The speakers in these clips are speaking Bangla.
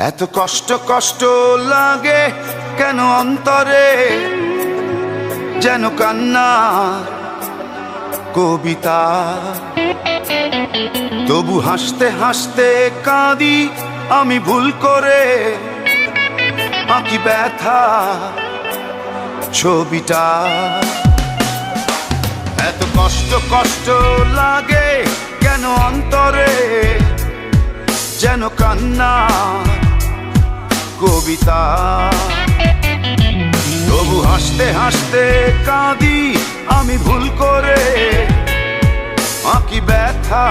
এত কষ্ট কষ্ট লাগে কেন অন্তরে, যেন কান্না কবিতা। তবু হাসতে হাসতে কাঁদি আমি ভুল করে, আঁকি ব্যথা ছবিটা। এত কষ্ট কষ্ট লাগে কেন অন্তরে, যেন কান্না কবিতা। তবু হাসতে হাসতে কাঁদি আমি ভুল করে, আঁকি ব্যথা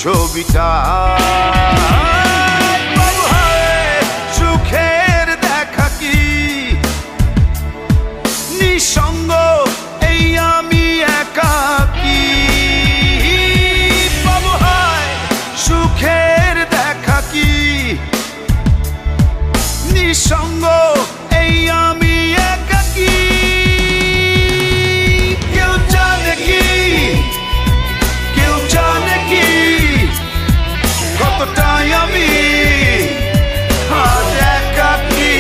ছবিটা। সুখের দেখা কি নিঃসঙ্গ, এই আমি একাকী। বাবু হায় সুখের দেখা কি নিঃসঙ্গ, এই আমি একাকী। কেউ জানে কি, কেউ জানে কি কতটাই আমি আজ একাকী।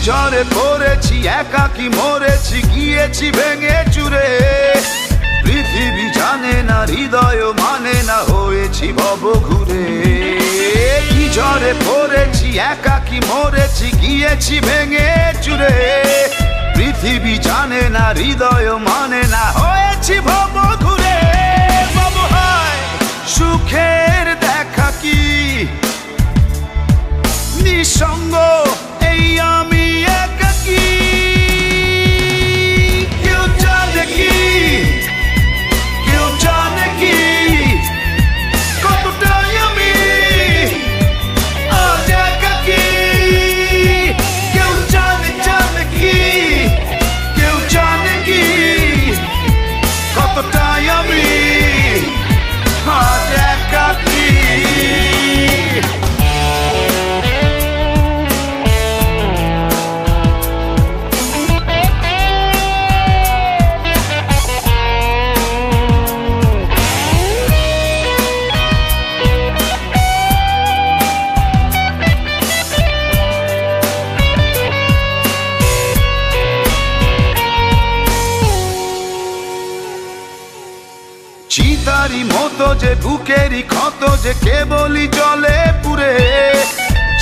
ঝড়ে পড়েছি একাকী মরেছি, গিয়েছি ভেঙে চুরে। পৃথিবী জানে না, হৃদয় মানে না, হয়েছি ভব ঘুরে। কি ঝড়ে পড়েছি একাকী মরেছি, গিয়েছি ভেঙে চুরে। পৃথিবী জানে না, হৃদয় মানে না, হয়েছি ভব ঘুরে। বাবু হায় সুখের দেখা কি নিঃসঙ্গ, এই আমি একাকী। কেউ জানে কি, কেউ জানে কি কতটাই আমি আজ একাকী। কেউ জানে জানে কি, কেউ জানে কি কতটাই আমি আজ একাকী। চিতারি মতো যে বুকেরই ক্ষত, যে কেবলই জলে পুরে।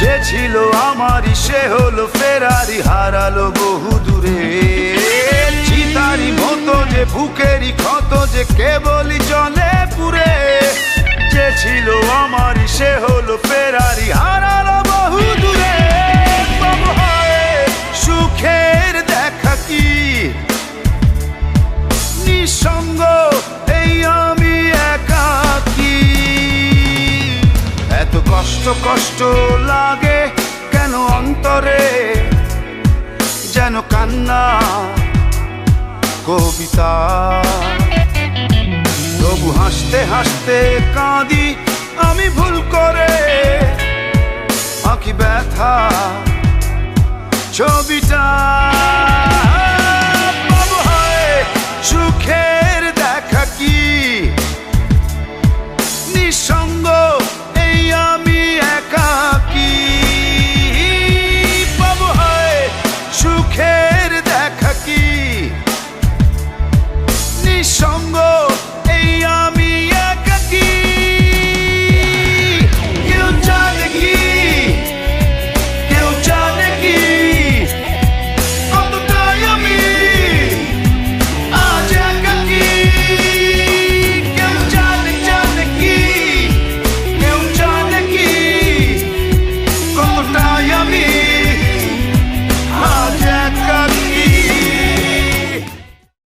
যে ছিল আমারই সে হলো ফেরারি, হারালো বহু দূরে। চিতারি মতো যে বুকেরই ক্ষত, যে কেবলই জলে পুরে। যে ছিল আমারই সে হলো ফেরারি, হারালো বহু দূরে। বাবু হায় সুখের দেখা কি নিঃসঙ্গ, এই আমি একাকী। এত কষ্ট কষ্ট লাগে কেন অন্তরে, যেন কান্না কবিতা। তবু হাসতে হাসতে কাঁদি আমি ভুল করে, আঁকি ব্যথা ছবিটা।